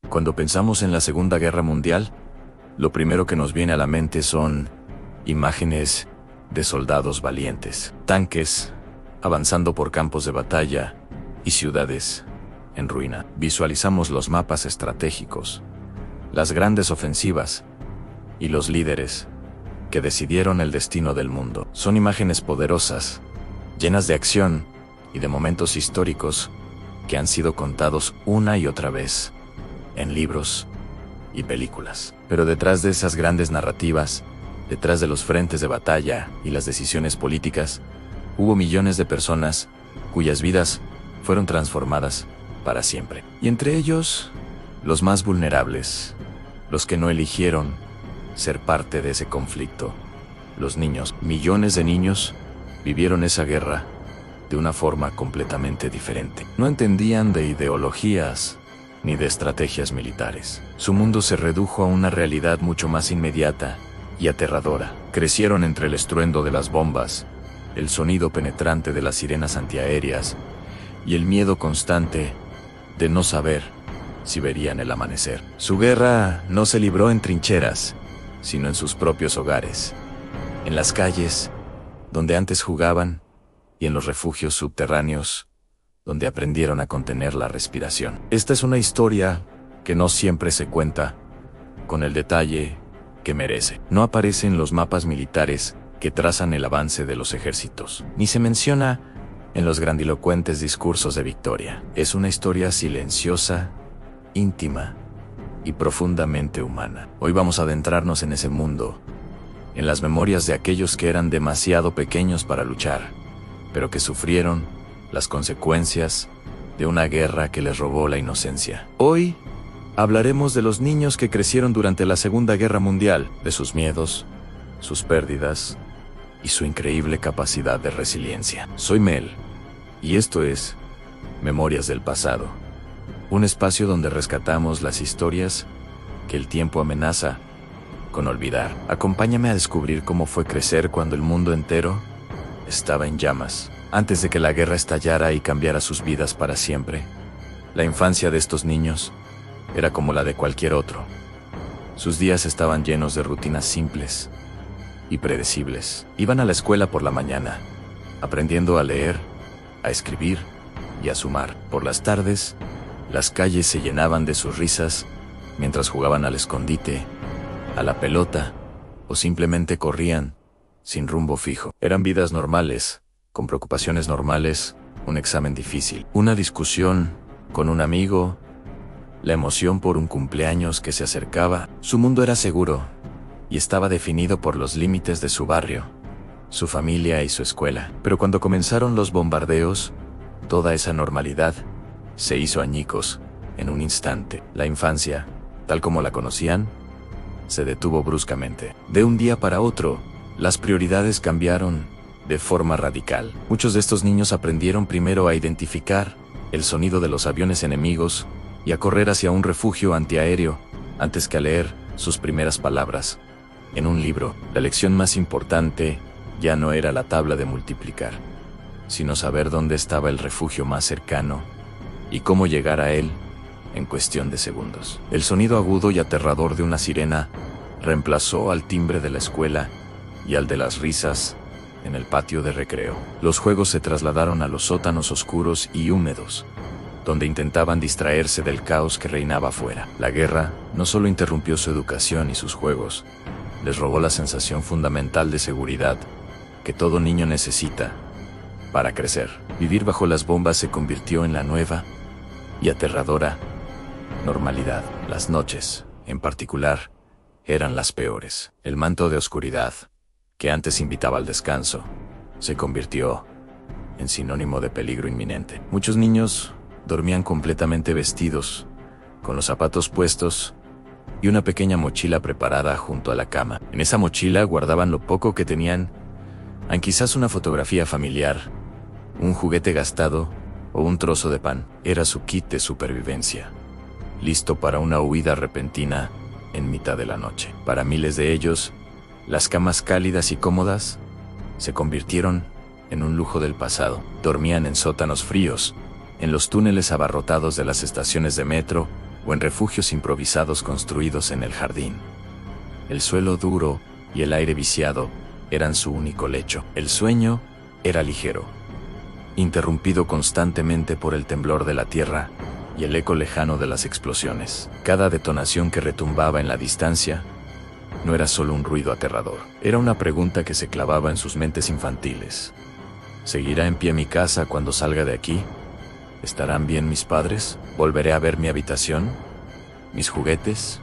Cuando pensamos en la Segunda Guerra Mundial, lo primero que nos viene a la mente son imágenes de soldados valientes, tanques avanzando por campos de batalla y ciudades en ruina. Visualizamos los mapas estratégicos, las grandes ofensivas y los líderes que decidieron el destino del mundo. Son imágenes poderosas, llenas de acción y de momentos históricos que han sido contados una y otra vez en libros y películas. Pero detrás de esas grandes narrativas, detrás de los frentes de batalla y las decisiones políticas, hubo millones de personas cuyas vidas fueron transformadas para siempre. Y entre ellos, los más vulnerables, los que no eligieron ser parte de ese conflicto, los niños. Millones de niños vivieron esa guerra de una forma completamente diferente. No entendían de ideologías ni de estrategias militares. Su mundo se redujo a una realidad mucho más inmediata y aterradora. Crecieron entre el estruendo de las bombas, el sonido penetrante de las sirenas antiaéreas y el miedo constante de no saber si verían el amanecer. Su guerra no se libró en trincheras, sino en sus propios hogares, en las calles donde antes jugaban y en los refugios subterráneos donde aprendieron a contener la respiración. Esta es una historia que no siempre se cuenta con el detalle que merece. No aparece en los mapas militares que trazan el avance de los ejércitos, ni se menciona en los grandilocuentes discursos de victoria. Es una historia silenciosa, íntima y profundamente humana. Hoy vamos a adentrarnos en ese mundo, en las memorias de aquellos que eran demasiado pequeños para luchar, pero que sufrieron las consecuencias de una guerra que les robó la inocencia. Hoy hablaremos de los niños que crecieron durante la Segunda Guerra Mundial, de sus miedos, sus pérdidas y su increíble capacidad de resiliencia. Soy Mel, y esto es Memorias del Pasado, un espacio donde rescatamos las historias que el tiempo amenaza con olvidar. Acompáñame a descubrir cómo fue crecer cuando el mundo entero estaba en llamas, antes de que la guerra estallara y cambiara sus vidas para siempre. La infancia de estos niños era como la de cualquier otro. Sus días estaban llenos de rutinas simples y predecibles. Iban a la escuela por la mañana, aprendiendo a leer, a escribir y a sumar. Por las tardes, las calles se llenaban de sus risas mientras jugaban al escondite, a la pelota o simplemente corrían sin rumbo fijo. Eran vidas normales, con preocupaciones normales, un examen difícil, una discusión con un amigo, la emoción por un cumpleaños que se acercaba. Su mundo era seguro y estaba definido por los límites de su barrio, su familia y su escuela. Pero cuando comenzaron los bombardeos, toda esa normalidad se hizo añicos en un instante. La infancia, tal como la conocían, se detuvo bruscamente. De un día para otro, las prioridades cambiaron de forma radical. Muchos de estos niños aprendieron primero a identificar el sonido de los aviones enemigos y a correr hacia un refugio antiaéreo antes que a leer sus primeras palabras en un libro. La lección más importante ya no era la tabla de multiplicar, sino saber dónde estaba el refugio más cercano y cómo llegar a él en cuestión de segundos. El sonido agudo y aterrador de una sirena reemplazó al timbre de la escuela y al de las risas en el patio de recreo. Los juegos se trasladaron a los sótanos oscuros y húmedos, donde intentaban distraerse del caos que reinaba afuera. La guerra no solo interrumpió su educación y sus juegos, les robó la sensación fundamental de seguridad que todo niño necesita para crecer. Vivir bajo las bombas se convirtió en la nueva y aterradora normalidad. Las noches, en particular, eran las peores. El manto de oscuridad, que antes invitaba al descanso, se convirtió en sinónimo de peligro inminente. Muchos niños dormían completamente vestidos, con los zapatos puestos y una pequeña mochila preparada junto a la cama. En esa mochila guardaban lo poco que tenían, quizás una fotografía familiar, un juguete gastado o un trozo de pan. Era su kit de supervivencia, listo para una huida repentina en mitad de la noche. Para miles de ellos, las camas cálidas y cómodas se convirtieron en un lujo del pasado. Dormían en sótanos fríos, en los túneles abarrotados de las estaciones de metro o en refugios improvisados construidos en el jardín. El suelo duro y el aire viciado eran su único lecho. El sueño era ligero, interrumpido constantemente por el temblor de la tierra y el eco lejano de las explosiones. Cada detonación que retumbaba en la distancia no era solo un ruido aterrador, era una pregunta que se clavaba en sus mentes infantiles. ¿Seguirá en pie mi casa cuando salga de aquí? ¿Estarán bien mis padres? ¿Volveré a ver mi habitación? ¿Mis juguetes?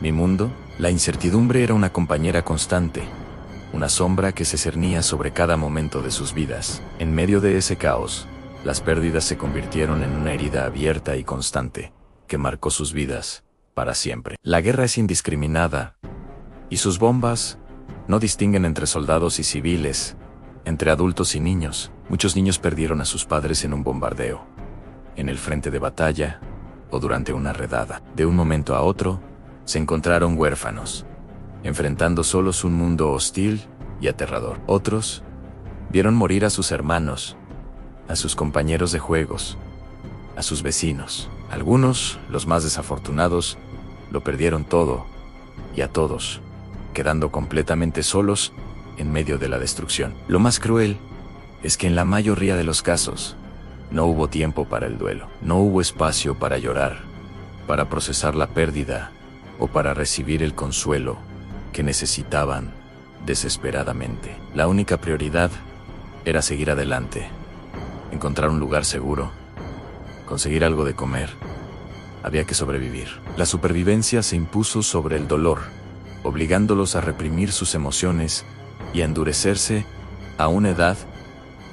¿Mi mundo? La incertidumbre era una compañera constante, una sombra que se cernía sobre cada momento de sus vidas. En medio de ese caos, las pérdidas se convirtieron en una herida abierta y constante, que marcó sus vidas para siempre. La guerra es indiscriminada, y sus bombas no distinguen entre soldados y civiles, entre adultos y niños. Muchos niños perdieron a sus padres en un bombardeo, en el frente de batalla o durante una redada. De un momento a otro, se encontraron huérfanos, enfrentando solos un mundo hostil y aterrador. Otros vieron morir a sus hermanos, a sus compañeros de juegos, a sus vecinos. Algunos, los más desafortunados, lo perdieron todo y a todos, quedando completamente solos en medio de la destrucción. Lo más cruel es que en la mayoría de los casos, no hubo tiempo para el duelo, no hubo espacio para llorar, para procesar la pérdida o para recibir el consuelo que necesitaban desesperadamente. La única prioridad era seguir adelante, encontrar un lugar seguro, conseguir algo de comer. Había que sobrevivir. La supervivencia se impuso sobre el dolor, obligándolos a reprimir sus emociones y a endurecerse a una edad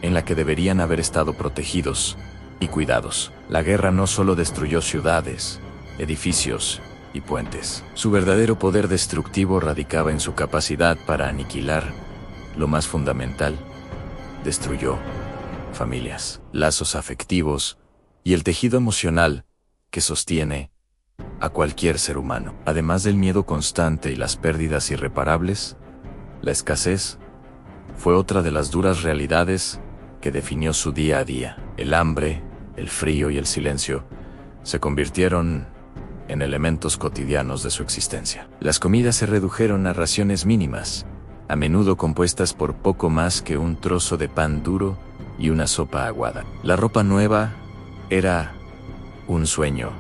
en la que deberían haber estado protegidos y cuidados. La guerra no solo destruyó ciudades, edificios y puentes. Su verdadero poder destructivo radicaba en su capacidad para aniquilar lo más fundamental. Destruyó familias, lazos afectivos y el tejido emocional que sostiene a cualquier ser humano. Además del miedo constante y las pérdidas irreparables, la escasez fue otra de las duras realidades que definió su día a día. El hambre, el frío y el silencio se convirtieron en elementos cotidianos de su existencia. Las comidas se redujeron a raciones mínimas, a menudo compuestas por poco más que un trozo de pan duro y una sopa aguada. La ropa nueva era un sueño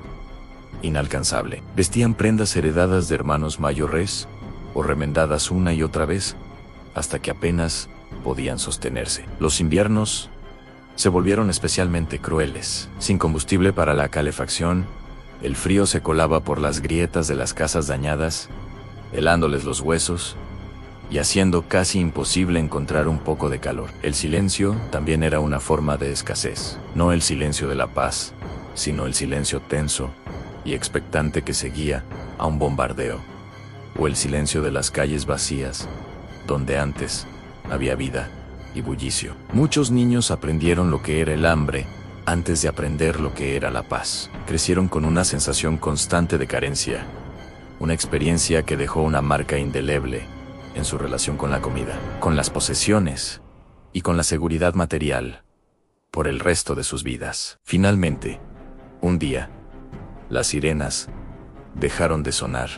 inalcanzable. Vestían prendas heredadas de hermanos mayores o remendadas una y otra vez hasta que apenas podían sostenerse. Los inviernos se volvieron especialmente crueles. Sin combustible para la calefacción, el frío se colaba por las grietas de las casas dañadas, helándoles los huesos y haciendo casi imposible encontrar un poco de calor. El silencio también era una forma de escasez. No el silencio de la paz, sino el silencio tenso y expectante que seguía a un bombardeo, o el silencio de las calles vacías, donde antes había vida y bullicio. Muchos niños aprendieron lo que era el hambre antes de aprender lo que era la paz. Crecieron con una sensación constante de carencia, una experiencia que dejó una marca indeleble en su relación con la comida, con las posesiones y con la seguridad material por el resto de sus vidas. Finalmente, un día, las sirenas dejaron de sonar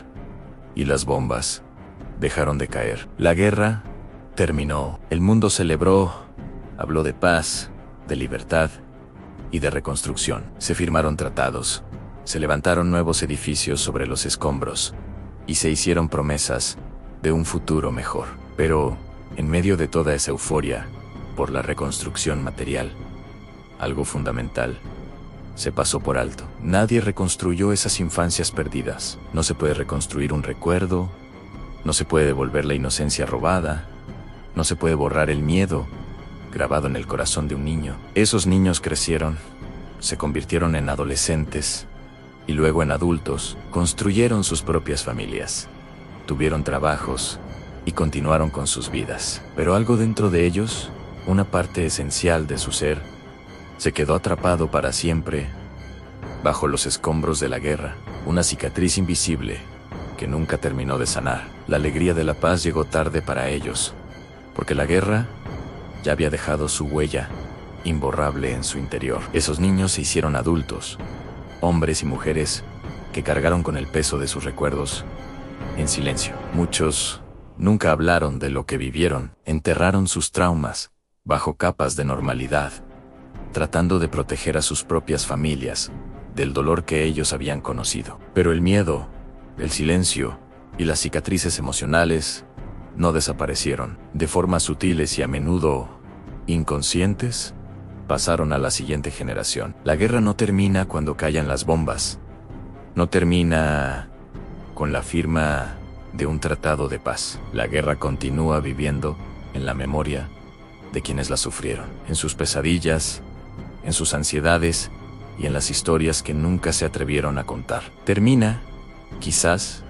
y las bombas dejaron de caer. La guerra terminó. El mundo celebró, habló de paz, de libertad y de reconstrucción. Se firmaron tratados, se levantaron nuevos edificios sobre los escombros y se hicieron promesas de un futuro mejor. Pero, en medio de toda esa euforia por la reconstrucción material, algo fundamental se pasó por alto. Nadie reconstruyó esas infancias perdidas. No se puede reconstruir un recuerdo, no se puede devolver la inocencia robada, no se puede borrar el miedo grabado en el corazón de un niño. Esos niños crecieron, se convirtieron en adolescentes y luego en adultos, construyeron sus propias familias, tuvieron trabajos y continuaron con sus vidas. Pero algo dentro de ellos, una parte esencial de su ser, se quedó atrapado para siempre bajo los escombros de la guerra, una cicatriz invisible que nunca terminó de sanar. La alegría de la paz llegó tarde para ellos, porque la guerra ya había dejado su huella imborrable en su interior. Esos niños se hicieron adultos, hombres y mujeres que cargaron con el peso de sus recuerdos en silencio. Muchos nunca hablaron de lo que vivieron, enterraron sus traumas bajo capas de normalidad, tratando de proteger a sus propias familias del dolor que ellos habían conocido. Pero el miedo, el silencio y las cicatrices emocionales no desaparecieron. De formas sutiles y a menudo inconscientes, pasaron a la siguiente generación. La guerra no termina cuando callan las bombas. No termina con la firma de un tratado de paz. La guerra continúa viviendo en la memoria de quienes la sufrieron, en sus pesadillas, en sus ansiedades y en las historias que nunca se atrevieron a contar. Termina, quizás,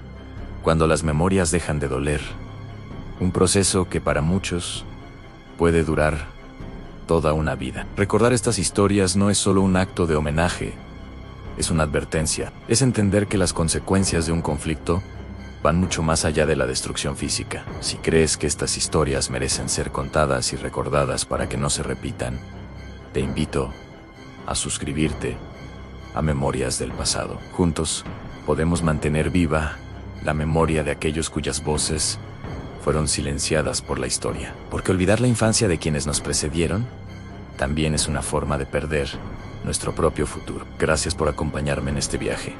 cuando las memorias dejan de doler. Un proceso que para muchos puede durar toda una vida. Recordar estas historias no es solo un acto de homenaje, es una advertencia. Es entender que las consecuencias de un conflicto van mucho más allá de la destrucción física. Si crees que estas historias merecen ser contadas y recordadas para que no se repitan, te invito a suscribirte a Memorias del Pasado. Juntos podemos mantener viva la memoria de aquellos cuyas voces fueron silenciadas por la historia. Porque olvidar la infancia de quienes nos precedieron también es una forma de perder nuestro propio futuro. Gracias por acompañarme en este viaje.